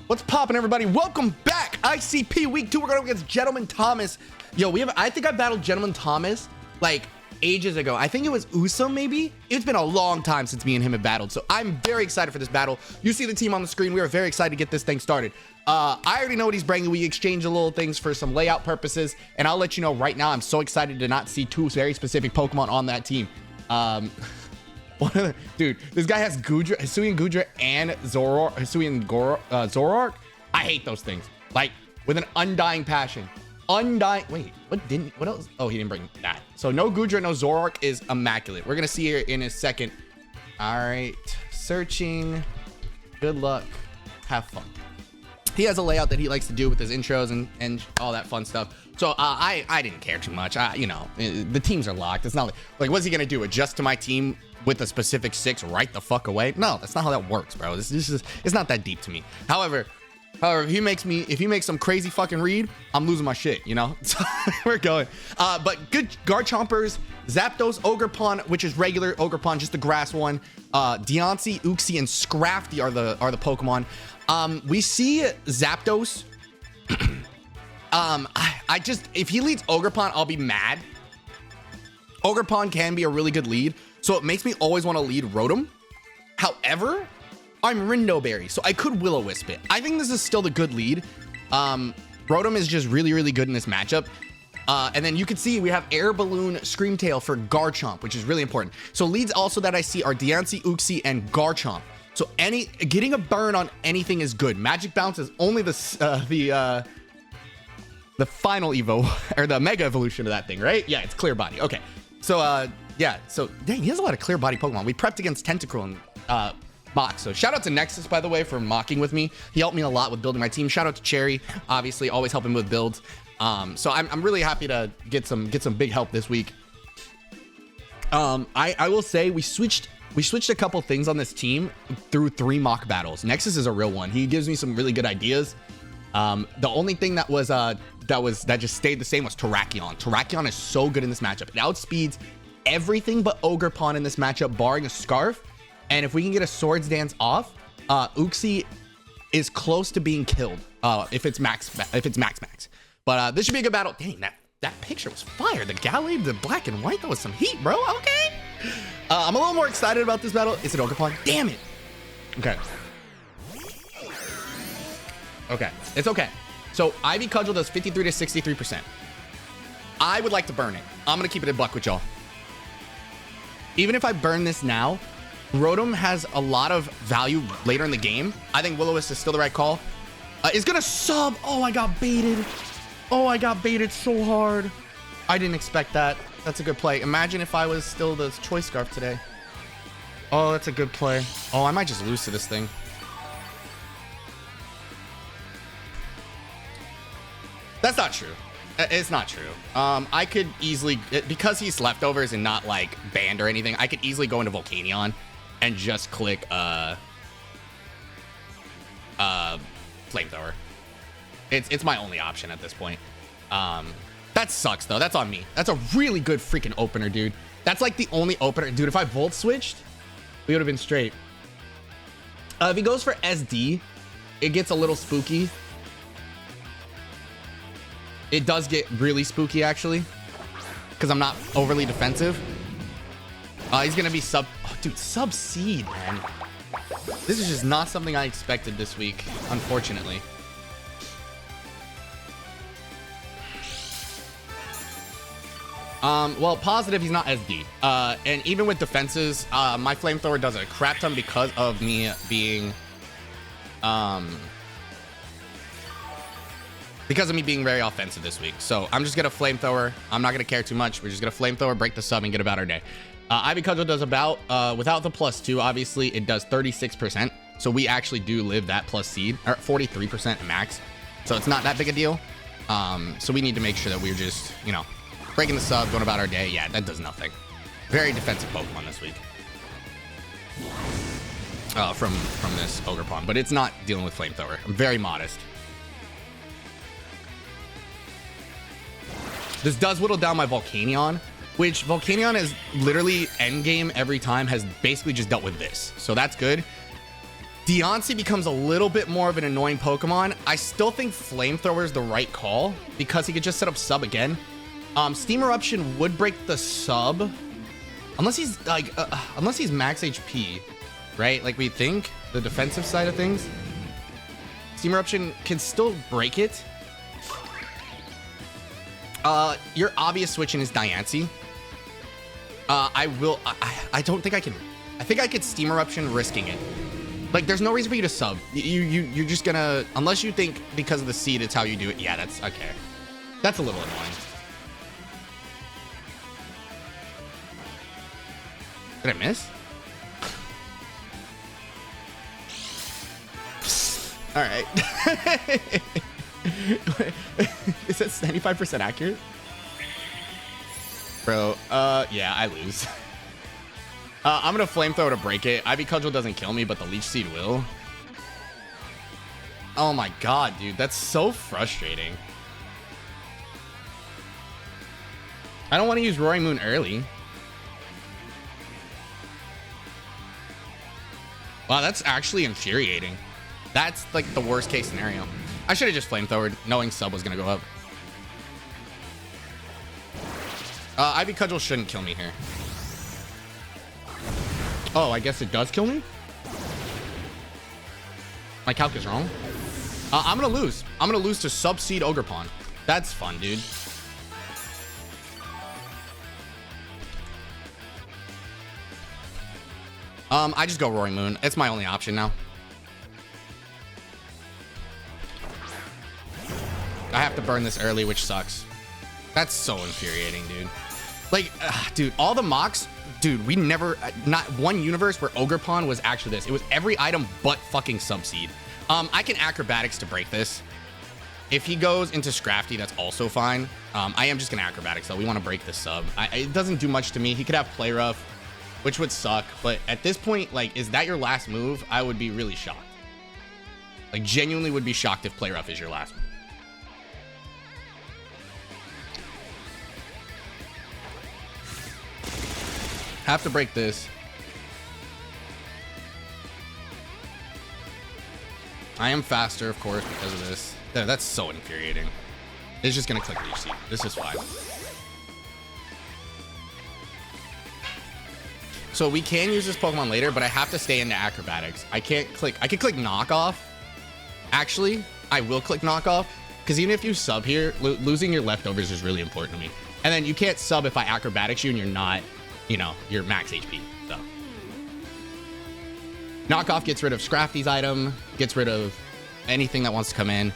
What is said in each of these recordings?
What's poppin', everybody? Welcome back. ICP week 2. We're going against Gentleman Thomas. Yo, I think I battled Gentleman Thomas like ages ago. I think it was Usam, maybe. It's been a long time since me and him have battled, so I'm very excited for this battle. You see the team on the screen. We are very excited to get this thing started. I already know what he's bringing. We exchanged a little things for some layout purposes, and I'll let you know right now, I'm so excited to not see two very specific Pokemon on that team. Dude, this guy has Gudra, Hisuian Gudra, and Zoroark. I hate those things, like with an undying passion. Wait, what else? Oh, he didn't bring that. So no Gudra, no Zoroark is immaculate. We're gonna see here in a second. All right, searching. Good luck. Have fun. He has a layout that he likes to do with his intros and all that fun stuff. So I didn't care too much. You know, the teams are locked. It's not like what's he gonna do? Adjust to my team with a specific 6 right the fuck away? No, that's not how that works, bro. It's not that deep to me. However, if he makes some crazy fucking read, I'm losing my shit, you know? So we're going. But good Garchompers, Zapdos, Ogerpon, which is regular Ogerpon, just the grass one. Deontay, Uxie, and Scrafty are the Pokemon. We see Zapdos. I just, if he leads Ogerpon, I'll be mad. Ogerpon can be a really good lead, so it makes me always want to lead Rotom. However, I'm Rindoberry, so I could Will-O-Wisp it. I think this is still the good lead. Rotom is just really, really good in this matchup. And then you can see we have Air Balloon Screamtail for Garchomp, which is really important. So leads also that I see are Deontay, Uxie, and Garchomp. So getting a burn on anything is good. Magic Bounce is only the final evo or the mega evolution of that thing, right? Yeah, it's Clear Body. Okay, so yeah, so dang, he has a lot of Clear Body Pokemon. We prepped against Tentacruel and Mock. So shout out to Nexus, by the way, for mocking with me. He helped me a lot with building my team. Shout out to Cherry, obviously always helping with builds. So I'm really happy to get some big help this week. I will say we switched a couple things on this team through 3 mock battles. Nexus is a real one. He gives me some really good ideas. The only thing that just stayed the same was Terrakion. Terrakion is so good in this matchup. It outspeeds everything but Ogerpon in this matchup, barring a Scarf. And if we can get a Swords Dance off, Uxie is close to being killed if it's max. But this should be a good battle. Dang, that picture was fire. The Gallade, the black and white, that was some heat, bro. Okay. I'm a little more excited about this battle. Is it Ogerpon? Damn it. Okay. Okay, it's okay. So Ivy Cudgel does 53 to 63%. I would like to burn it. I'm gonna keep it a buck with y'all. Even if I burn this now, Rotom has a lot of value later in the game. I think Will-O-Wisp is still the right call. It's gonna sub. Oh, I got baited. Oh, I got baited so hard. I didn't expect that. That's a good play. Imagine if I was still the Choice Scarf today. Oh, that's a good play. Oh, I might just lose to this thing. That's not true. It's not true. I could easily, because he's leftovers and not like banned or anything, I could easily go into Volcanion and just click Flamethrower. It's my only option at this point. That sucks though. That's on me. That's a really good freaking opener, dude. That's like the only opener. Dude, if I Volt switched, we would have been straight. If he goes for SD, it gets a little spooky. It does get really spooky, actually, because I'm not overly defensive. He's going to be sub... Oh, dude, sub-seed, man. This is just not something I expected this week, unfortunately. Well, positive, he's not SD. And even with defenses, my Flamethrower does a crap ton because of me being... Because of me being very offensive this week. So I'm just going to Flamethrower. I'm not going to care too much. We're just going to Flamethrower, break the sub, and get about our day. Ivy Cudgel does about, without the +2, obviously, it does 36%. So we actually do live that plus seed, or 43% max. So it's not that big a deal. So we need to make sure that we're just, you know, breaking the sub, going about our day. Yeah, that does nothing. Very defensive Pokemon this week. From this Ogerpon. But it's not dealing with Flamethrower. I'm very modest. This does whittle down my Volcanion, which Volcanion is literally endgame every time, has basically just dealt with this. So that's good. Deontay becomes a little bit more of an annoying Pokemon. I still think Flamethrower is the right call because he could just set up sub again. Steam Eruption would break the sub unless he's like, unless he's max HP, right? Like we think the defensive side of things. Steam Eruption can still break it. Your obvious switch in is Diancie. I don't think I can. I think I could Steam Eruption risking it. Like, there's no reason for you to sub. You're just gonna, unless you think because of the seed, it's how you do it. Yeah, that's okay. That's a little annoying. Did I miss? All right. Is that 95% accurate? Bro, yeah, I lose. I'm gonna Flamethrower to break it. Ivy Cudgel doesn't kill me, but the Leech Seed will. Oh my god, dude, that's so frustrating. I don't want to use Roaring Moon early. Wow, that's actually infuriating. That's like the worst case scenario. I should have just Flamethrowered, knowing sub was gonna go up. Ivy Cudgel shouldn't kill me here. Oh, I guess it does kill me? My calc is wrong. I'm gonna lose. I'm gonna lose to Sub-Seed Ogerpon. That's fun, dude. I just go Roaring Moon. It's my only option now. I have to burn this early, which sucks. That's so infuriating, dude. Like, dude, all the mocks, dude, we never, not one universe where Ogerpon was actually this. It was every item but fucking Sub-Seed. I can Acrobatics to break this. If he goes into Scrafty, that's also fine. I am just gonna Acrobatics though. We want to break this sub. It doesn't do much to me. He could have Play Rough, which would suck. But at this point, like, is that your last move? I would be really shocked. Like, genuinely would be shocked if Play Rough is your last move. Have to break this. I am faster, of course, because of this. That's so infuriating. It's just gonna click Leech Seed. This is fine. So we can use this Pokemon later, but I have to stay into Acrobatics. I can't click. I can click Knockoff. Actually, I will click Knockoff because even if you sub here, losing your leftovers is really important to me. And then you can't sub if I Acrobatics you and you're not, you know, you're max HP. So Knockoff gets rid of Scrafty's item, gets rid of anything that wants to come in.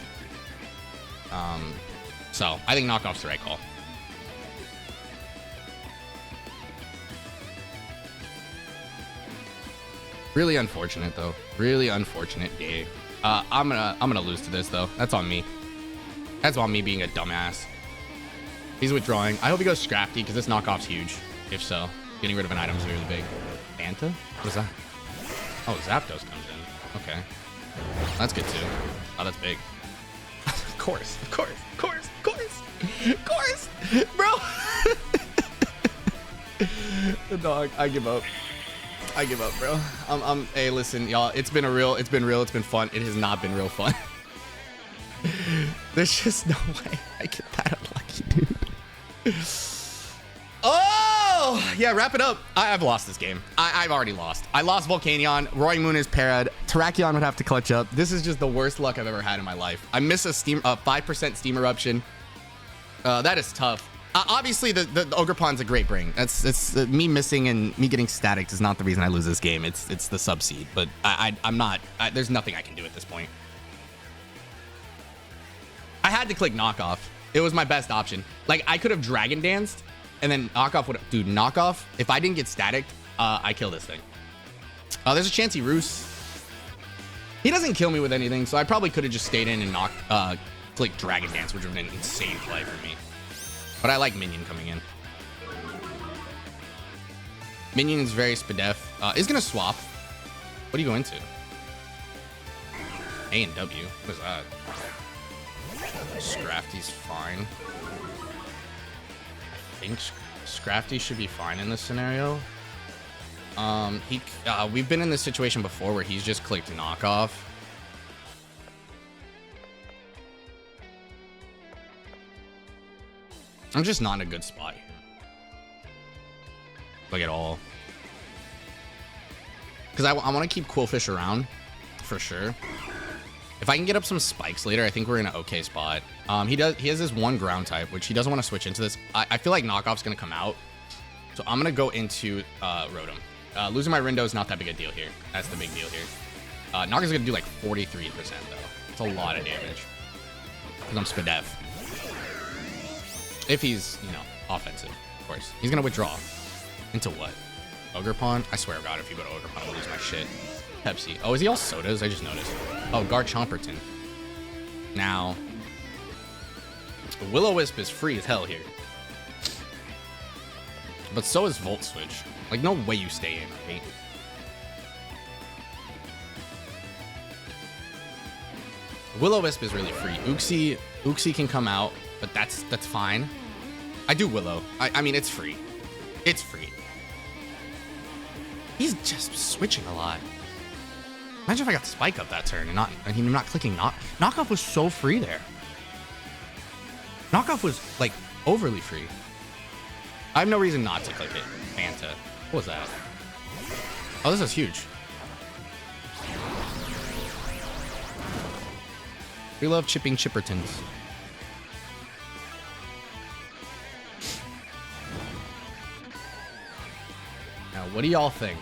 So I think Knockoff's the right call. Really unfortunate though. Really unfortunate day. I'm gonna lose to this though. That's on me. That's on me being a dumbass. He's withdrawing. I hope he goes Scrafty because this Knockoff's huge. If so, getting rid of an item is really big. Fanta? What is that? Oh, Zapdos comes in. Okay. That's good too. Oh, that's big. Of course. Bro. The dog. I give up. Bro. Hey, listen, y'all. It's been real. It's been fun. It has not been real fun. There's just no way I get that unlucky, dude. Oh, yeah, wrap it up. I've lost this game. I've already lost. I lost Volcanion. Roaring Moon is parried. Terrakion would have to clutch up. This is just the worst luck I've ever had in my life. I miss a 5% Steam Eruption. That is tough. Obviously, the Ogerpon's a great bring. It's me missing and me getting static is not the reason I lose this game. It's the Sub-Seed. But I'm not. There's nothing I can do at this point. I had to click Knockoff. It was my best option. Like, I could have Dragon Danced, and then Knockoff would have... Dude, Knockoff, if I didn't get static, I kill this thing. There's a chance he roosts. He doesn't kill me with anything, so I probably could have just stayed in and clicked Dragon Dance, which would have been an insane play for me. But I like Minion coming in. Minion is very Spadef. Is going to swap. What do you go into? A and W. What is that? Scrafty's fine. I think Scrafty should be fine in this scenario. We've been in this situation before where he's just clicked knockoff. I'm just not in a good spot here. Like at all. Because I want to keep Quillfish around for sure. If I can get up some spikes later, I think we're in an okay spot. He has this one ground type, which he doesn't want to switch into this. I feel like knockoff's going to come out. So I'm going to go into Rotom. Losing my Rindo is not that big a deal here. That's the big deal here. Knockoff's going to do like 43% though. It's a lot of damage. Because I'm Spadef. If he's, you know, offensive, of course. He's going to withdraw. Into what? Ogre Pond? I swear to God, if you go to Ogre Pond, I'll lose my shit. Pepsi. Oh, is he all sodas? I just noticed. Oh, Garchomperton. Now, Will-O-Wisp is free as hell here. But so is Volt Switch. Like, no way you stay in, right? Will-O-Wisp is really free. Uxie can come out, but that's fine. I do Willow. I mean, it's free. It's free. He's just switching a lot. Imagine if I got Spike up that turn and him not clicking Knockoff was so free there. Knockoff was like overly free. I have no reason not to click it. Fanta. What was that? Oh, this is huge. We love chipping Chippertons. Now, what do y'all think?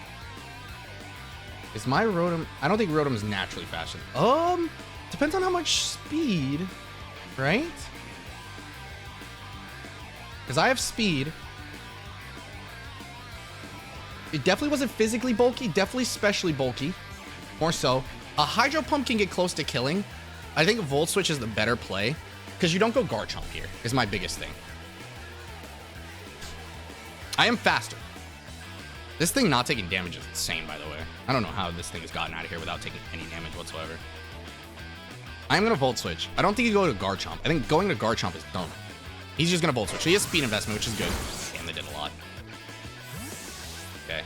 Is my Rotom... I don't think Rotom's naturally faster. Depends on how much speed, right? Because I have speed. It definitely wasn't physically bulky. Definitely specially bulky. More so. A Hydro Pump can get close to killing. I think Volt Switch is the better play. Because you don't go Garchomp here, is my biggest thing. I am faster. This thing not taking damage is insane, by the way. I don't know how this thing has gotten out of here without taking any damage whatsoever. I'm going to Volt Switch. I don't think you go to Garchomp. I think going to Garchomp is dumb. He's just going to Volt Switch. So he has speed investment, which is good. Damn, they did a lot. Okay.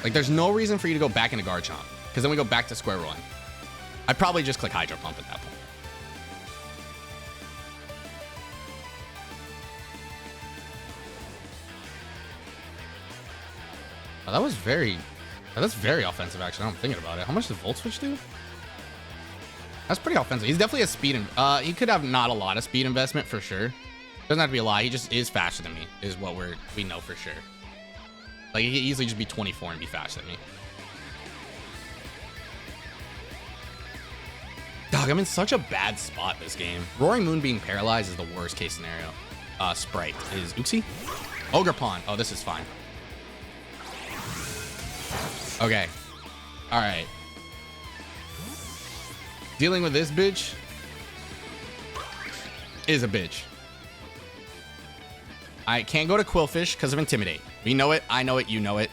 Like, there's no reason for you to go back into Garchomp. Because then we go back to square one. I'd probably just click Hydro Pump at that point. Oh, that's very offensive, actually. I'm thinking about it. How much does Volt Switch do? That's pretty offensive. He's definitely a speed. He could have not a lot of speed investment for sure. Doesn't have to be a lot. He just is faster than me, is what we know for sure. Like, he could easily just be 24 and be faster than me. Dog, I'm in such a bad spot this game. Roaring Moon being paralyzed is the worst case scenario. Sprite is Uxie. Ogre Pond. Oh, this is fine. Okay. All right. Dealing with this bitch is a bitch. I can't go to Quillfish because of Intimidate. We know it. I know it. You know it.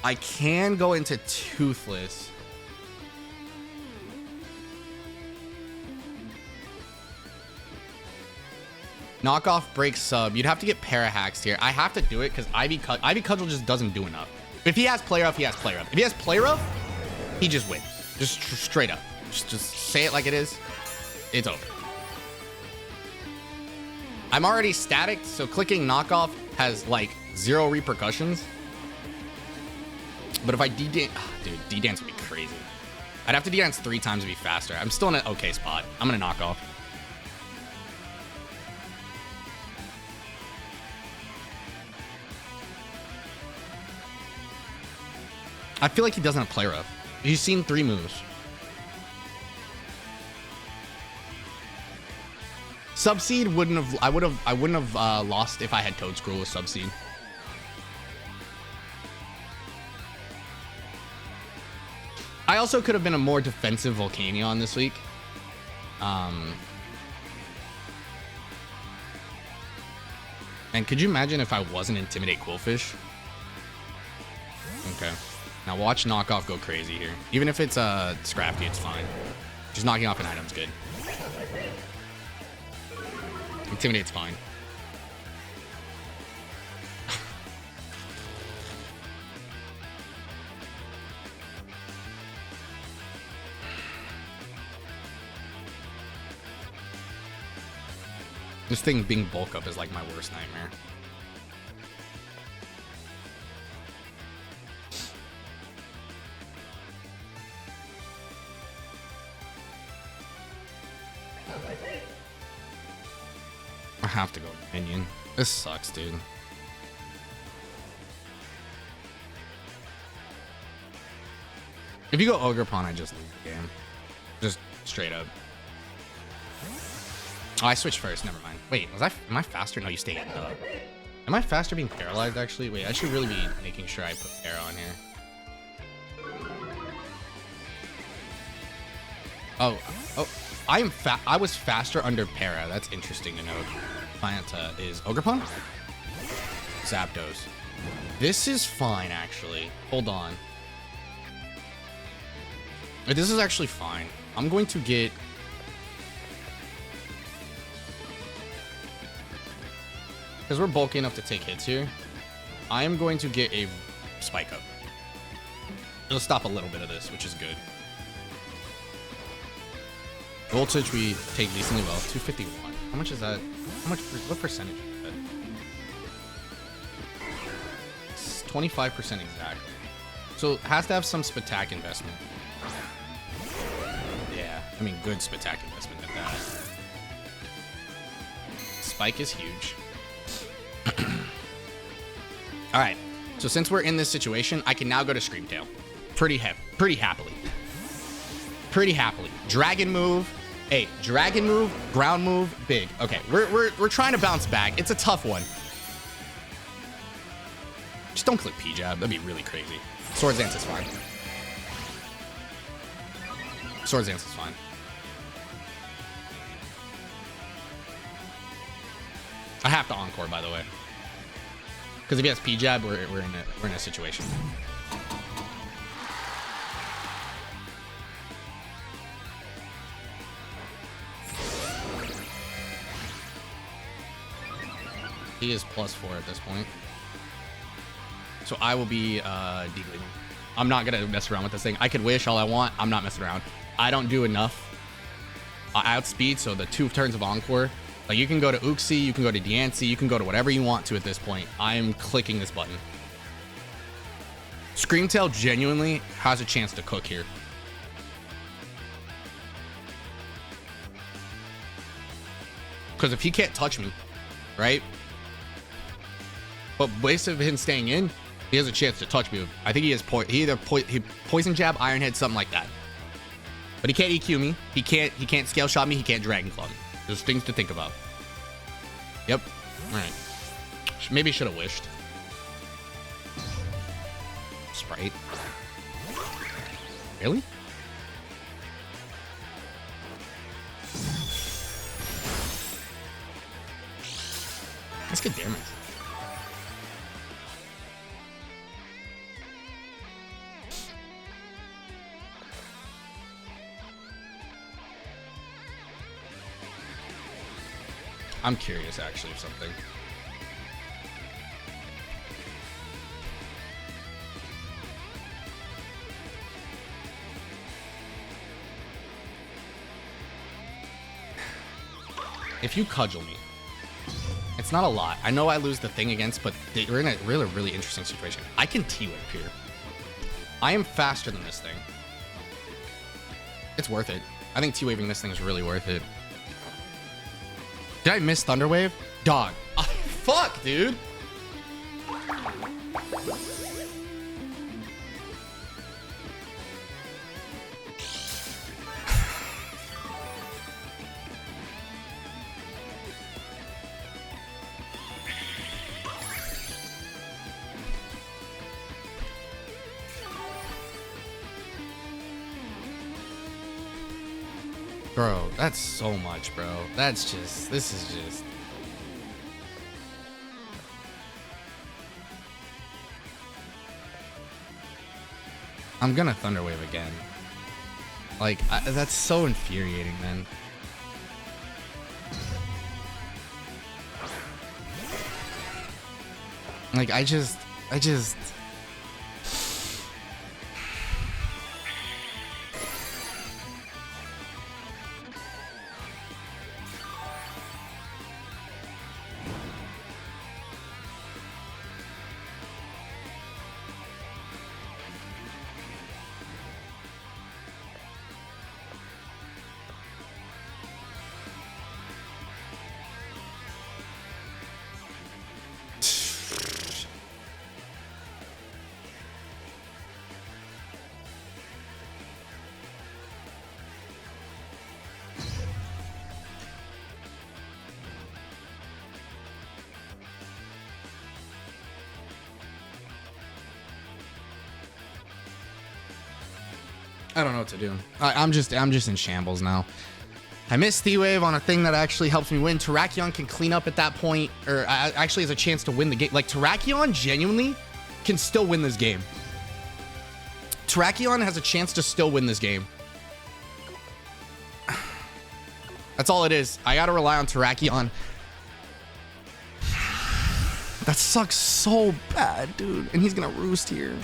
I can go into Toothless. Knockoff break sub. You'd have to get Parahaxed here. I have to do it because Ivy Cudgel just doesn't do enough. If he has Play Rough, he has Play Rough. If he has Play Rough, he just wins. Just straight up. Just say it like it is. It's over. I'm already static, so clicking Knockoff has like 0 repercussions. But if I D-Dance... dude, D-Dance would be crazy. I'd have to D-Dance 3 times to be faster. I'm still in an okay spot. I'm going to knock off. I feel like he doesn't have Play Rough. He's seen 3 moves. Subseed wouldn't have... I wouldn't have lost if I had Toad Scroll with Subseed. I also could have been a more defensive Volcanion this week. And could you imagine if I wasn't Intimidate Quillfish? Okay. Now watch Knockoff go crazy here. Even if it's Scrafty, it's fine. Just knocking off an item's good. Intimidate's fine. This thing being bulk up is like my worst nightmare. I have to go minion. This sucks, dude. If you go Ogre Pawn, I just lose the game. Just straight up. Oh, I switched first. Never mind. Wait, am I faster? No, you stay in. Am I faster being paralyzed, actually? Wait, I should really be making sure I put Tera on here. Oh, I was faster under Para. That's interesting to note. Client is Ogre Pawn? Zapdos. This is fine, actually. Hold on. This is actually fine. I'm going to get... Because we're bulky enough to take hits here, I am going to get a Spike Up. It'll stop a little bit of this, which is good. Voltage we take decently well. 251. How much is that? How much? What percentage is that? It's 25% exactly. So it has to have some Spatak investment. Yeah, I mean good Spatak investment at that. Spike is huge. All right, so since we're in this situation, I can now go to Screamtail. Pretty happily. Dragon move. Hey, dragon move, ground move, big. Okay, we're trying to bounce back. It's a tough one. Just don't click P-Jab. That'd be really crazy. Swords Dance is fine. Swords Dance is fine. I have to Encore, by the way. Because if he has P-Jab, we're in a situation. He is +4 at this point. So I will be degleaming. I'm not going to mess around with this thing. I could wish all I want. I'm not messing around. I don't do enough. I outspeed, so the 2 turns of Encore. Like, you can go to Uxie, you can go to Diancie, you can go to whatever you want to at this point. I am clicking this button. Screamtail genuinely has a chance to cook here. Because if he can't touch me, right? But based on him staying in, he has a chance to touch me. I think he has Poison Jab, Iron Head, something like that. But he can't EQ me. He can't Scale Shot me. He can't Dragon Claw me. There's things to think about. Yep. All right. Maybe should have wished. Sprite. Really? That's good damage. I'm curious, actually, of something. If you cudgel me, it's not a lot. I know I lose the thing against, but we're in a really interesting situation. I can T-Whip here. I am faster than this thing. It's worth it. I think T-Waving this thing is really worth it. Did I miss Thunder Wave? Dog. Oh, fuck, dude. Bro, that's so much, bro. This is just... I'm gonna Thunder Wave again. Like, that's so infuriating, man. Like, I just... I don't know what to do. I'm just in shambles now. I missed T-Wave on a thing that actually helps me win. Terrakion can clean up at that point, or actually has a chance to win the game. Like, Terrakion genuinely can still win this game. Terrakion has a chance to still win this game. That's all it is. I gotta rely on Terrakion. That sucks so bad, dude. And he's gonna roost here.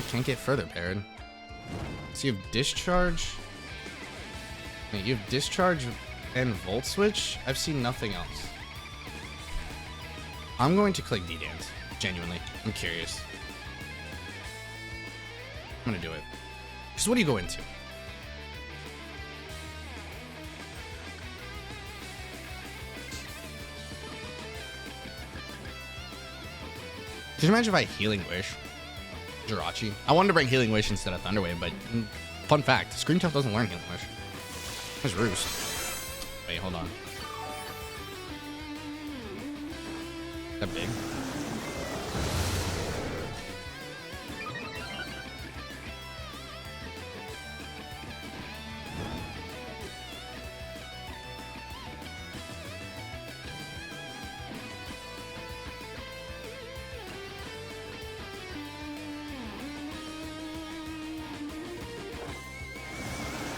Can't get further paired. So you have Discharge. Wait, you have Discharge and Volt Switch? I've seen nothing else. I'm going to click D-Dance. Genuinely. I'm curious. I'm gonna do it. Because what do you go into? Can you imagine if I Healing Wish? Jirachi. I wanted to bring Healing Wish instead of Thunderwave, but fun fact, Scream Tough doesn't learn Healing Wish. There's Roost. Wait, hold on. Is that big?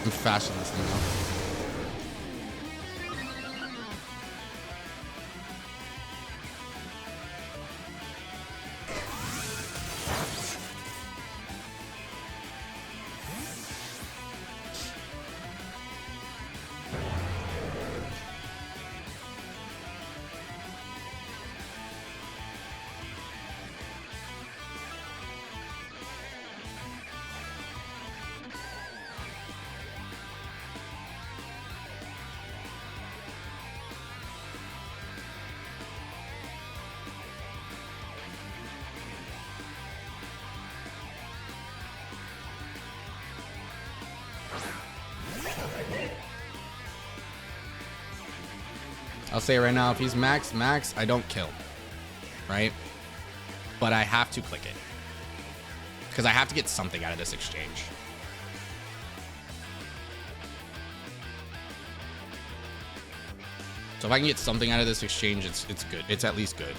I'm faster than this thing now. I'll say right now, if he's max, I don't kill, right? But I have to click it because I have to get something out of this exchange. So if I can get something out of this exchange, it's good. It's at least good.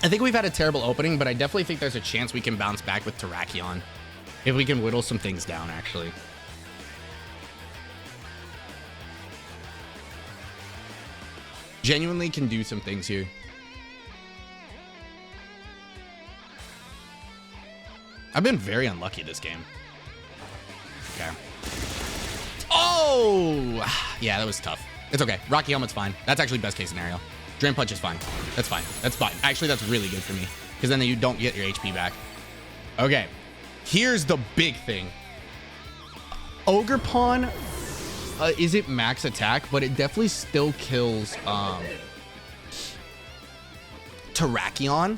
I think we've had a terrible opening, but I definitely think there's a chance we can bounce back with Terrakion. If we can whittle some things down, actually. Genuinely can do some things here. I've been very unlucky this game. Okay. Oh! Yeah, that was tough. It's okay. Rocky Helmet's fine. That's actually best case scenario. Drain Punch is fine. That's fine. That's fine. Actually, that's really good for me because then you don't get your HP back. Okay. Here's the big thing. Ogerpon isn't max attack, but it definitely still kills Terrakion.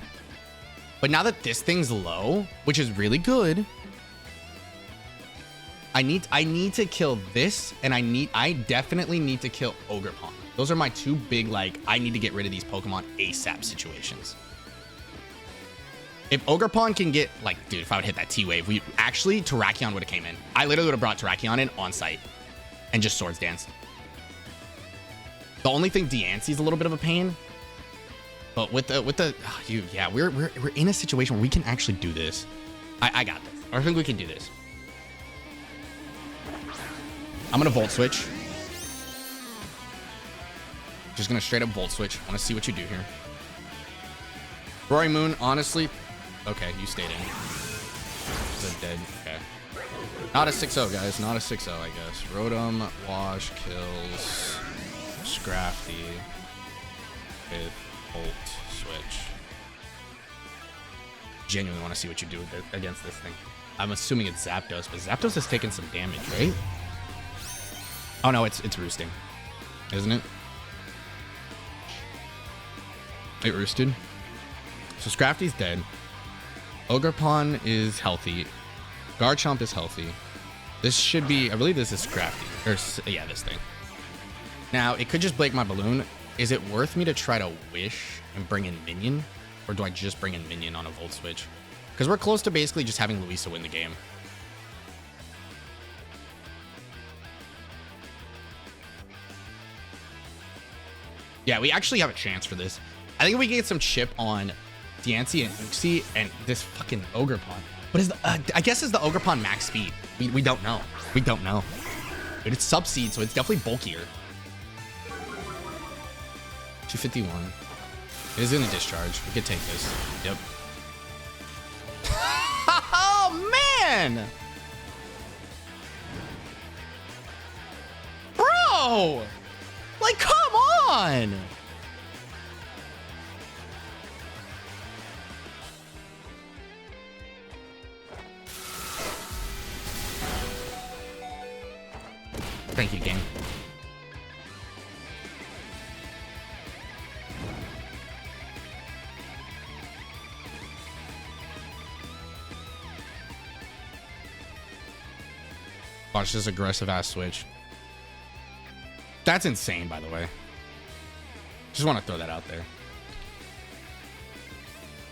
But now that this thing's low, which is really good, I need to kill this, and I definitely need to kill Ogerpon. Those are my two big, like, I need to get rid of these Pokemon ASAP situations. If Ogerpon can get, like, dude, if I would hit that T-Wave, Terrakion would have came in. I literally would have brought Terrakion in on site and just Swords Danced. The only thing, Diancie's a little bit of a pain. But we're in a situation where we can actually do this. I got this. I think we can do this. I'm gonna Volt Switch. Just gonna straight up Volt Switch. I wanna see what you do here. Roaring Moon, honestly. Okay, you stayed in. Is it dead? Okay. Not a 6-0, guys. Not a 6-0, I guess. Rotom, Wash, kills. Scrafty. With Volt Switch. Genuinely wanna see what you do against this thing. I'm assuming it's Zapdos, but Zapdos has taken some damage, right? Oh no, it's roosting, isn't it? It roosted. So Scrafty's dead. Ogerpon is healthy. Garchomp is healthy. This should be, I believe this is Scrafty. Or, yeah, this thing. Now, it could just break my balloon. Is it worth me to try to wish and bring in Minion? Or do I just bring in Minion on a Volt Switch? Because we're close to basically just having Luisa win the game. Yeah, we actually have a chance for this. I think we can get some chip on Diancie and Uxie and this fucking Ogerpon. But is the, I guess is the Ogerpon max speed? We don't know. We don't know. But it's Subseed, so it's definitely bulkier. 251. It is in the discharge. We could take this. Yep. Oh, man! Bro! Like, come on! Thank you, game. Watch this aggressive ass switch. That's insane, by the way. Just want to throw that out there.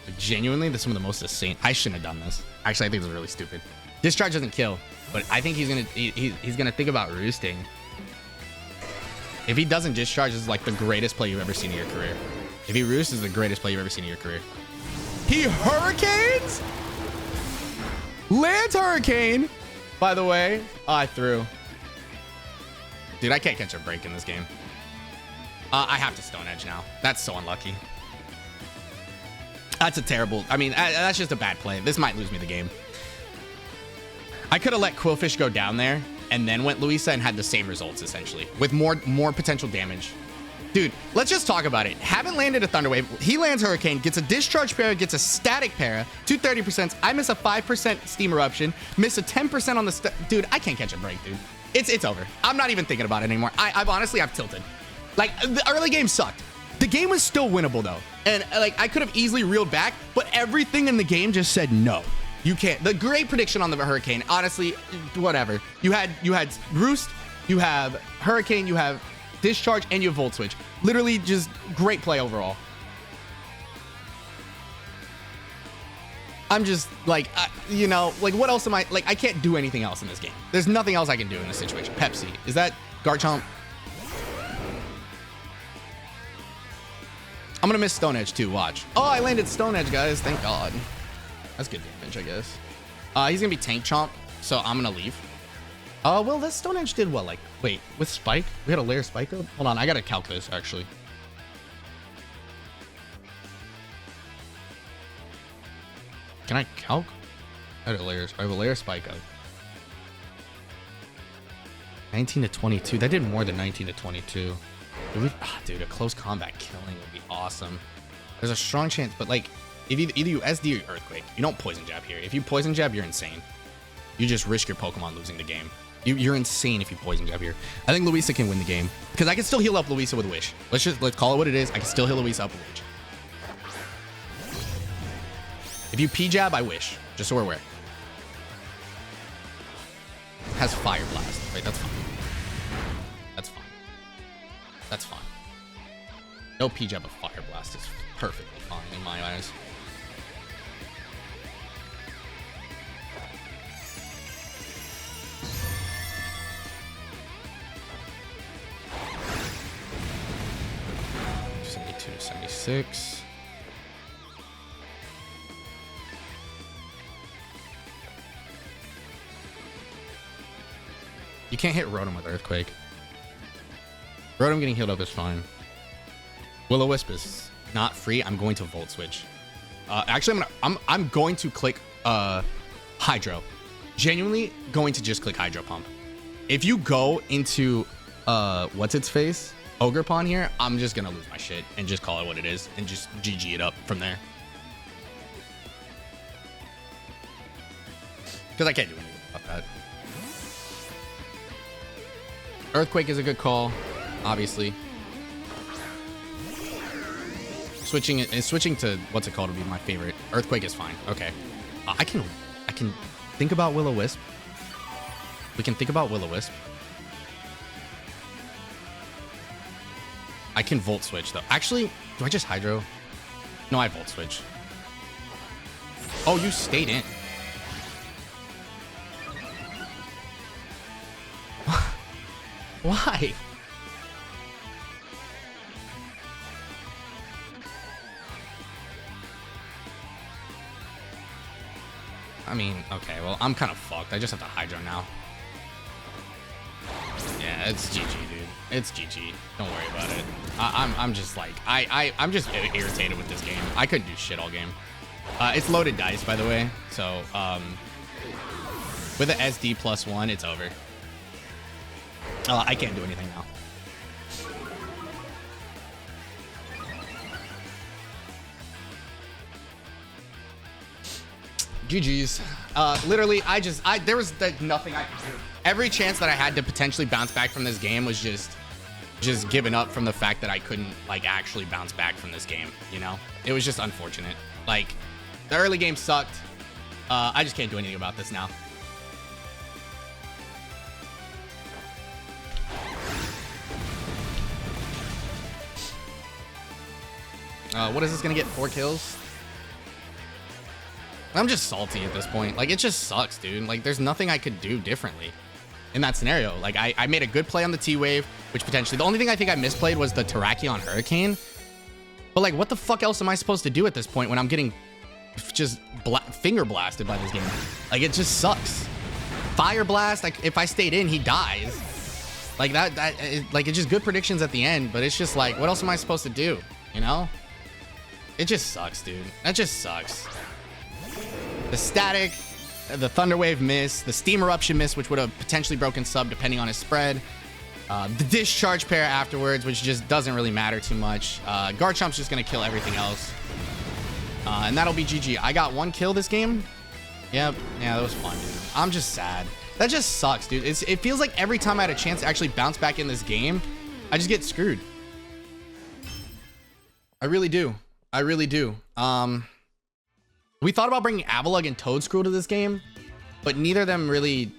Like, genuinely, this is some of the most insane. I shouldn't have done this. Actually, I think this is really stupid. Discharge doesn't kill, but I think he's gonna think about roosting. If he doesn't discharge, this is like the greatest play you've ever seen in your career. If he roosts, this is the greatest play you've ever seen in your career. He hurricanes? Lands hurricane. By the way, I threw. Dude, I can't catch a break in this game. I have to Stone Edge now. That's so unlucky. That's a terrible. I mean, that's just a bad play. This might lose me the game. I could have let Quillfish go down there and then went Luisa and had the same results essentially with more potential damage. Dude, let's just talk about it. Haven't landed a Thunder Wave. He lands Hurricane, gets a Discharge Para, gets a Static Para, 2 30%. I miss a 5% Steam Eruption, miss a 10% on the dude, I can't catch a break, dude. It's over. I'm not even thinking about it anymore. I've tilted. Like, the early game sucked. The game was still winnable though. And like, I could have easily reeled back, but everything in the game just said no. You can't. The great prediction on the Hurricane, honestly, whatever. You had Roost, you have Hurricane, you have Discharge, and you have Volt Switch. Literally just great play overall. I'm just like, you know, like what else am I, like I can't do anything else in this game. There's nothing else I can do in this situation. Pepsi, is that Garchomp? I'm gonna miss Stone Edge too, watch. Oh, I landed Stone Edge, guys, thank God. That's good damage, I guess. He's gonna be Tank Chomp, so I'm gonna leave. Well, this Stone Edge did what? Like, wait, with Spike? We had a layer Spike up? Hold on, I gotta calc this, actually. Can I calc? I have a layer Spike up. 19 to 22. That did more than 19 to 22. Dude, a close combat killing would be awesome. There's a strong chance, but like, if either you SD or Earthquake, you don't Poison Jab here. If you Poison Jab, you're insane. You just risk your Pokemon losing the game. You're insane if you Poison Jab here. I think Luisa can win the game because I can still heal up Luisa with Wish. Let's call it what it is. I can still heal Luisa up with Wish. If you P-Jab, I Wish. Just so we're aware. Has Fire Blast. Wait, that's fine. That's fine. That's fine. No P-Jab of Fire Blast is perfectly fine in my eyes. To 76. You can't hit Rotom with Earthquake. Rotom getting healed up is fine. Will-O-Wisp is not free. I'm going to Volt Switch. Actually, I'm going to click Hydro. Genuinely going to just click Hydro Pump. If you go into what's its face? Ogerpon here, I'm just gonna lose my shit and just call it what it is and just GG it up from there. Because I can't do anything about that. Earthquake is a good call, obviously. Switching to what's it called would be my favorite. Earthquake is fine. Okay. I can think about Will-O-Wisp. We can think about Will-O-Wisp. I can Volt Switch though. Actually, do I just Hydro? No, I Volt Switch. Oh, you stayed in. Why? I mean, okay, well, I'm kind of fucked. I just have to Hydro now. Yeah, it's GG, dude. It's GG. Don't worry about it. I'm just like, I'm just irritated with this game. I couldn't do shit all game. It's loaded dice, by the way. So, with an SD +1, it's over. I can't do anything now. GG's. Literally, there was nothing I could do. Every chance that I had to potentially bounce back from this game was just given up from the fact that I couldn't like actually bounce back from this game. You know, it was just unfortunate. Like, the early game sucked. I just can't do anything about this now. What is this gonna get? 4 kills? I'm just salty at this point. Like, it just sucks, dude. Like, there's nothing I could do differently in that scenario. Like, I made a good play on the T-Wave, which potentially, the only thing I think I misplayed was the Terrakion Hurricane. But like, what the fuck else am I supposed to do at this point when I'm getting just finger blasted by this game? Like, it just sucks. Fire Blast, like, if I stayed in, he dies. Like, like, it's just good predictions at the end, but it's just like, what else am I supposed to do? You know? It just sucks, dude. That just sucks. The static, the Thunder Wave miss, the Steam Eruption miss, which would have potentially broken sub depending on his spread. The Discharge pair afterwards, which just doesn't really matter too much. Garchomp's just going to kill everything else. And that'll be GG. I got 1 kill this game. Yep. Yeah, that was fun, dude. I'm just sad. That just sucks, dude. It feels like every time I had a chance to actually bounce back in this game, I just get screwed. I really do. I really do. We thought about bringing Avalugg and Toadscruel to this game, but neither of them really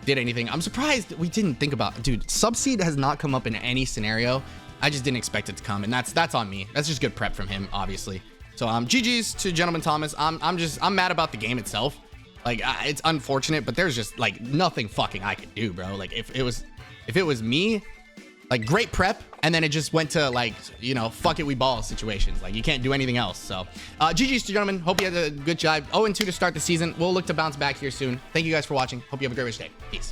did anything. I'm surprised we didn't think about, dude, Subseed has not come up in any scenario. I just didn't expect it to come, and that's on me. That's just good prep from him, obviously. So GG's to Gentleman Thomas. I'm mad about the game itself. Like, it's unfortunate, but there's just like nothing fucking I could do, bro. Like, if it was me, like, great prep, and then it just went to, like, you know, fuck it, we ball situations. Like, you can't do anything else. So, GG's to gentlemen. Hope you had a good job. 0-2 to start the season. We'll look to bounce back here soon. Thank you guys for watching. Hope you have a great rest of the day. Peace.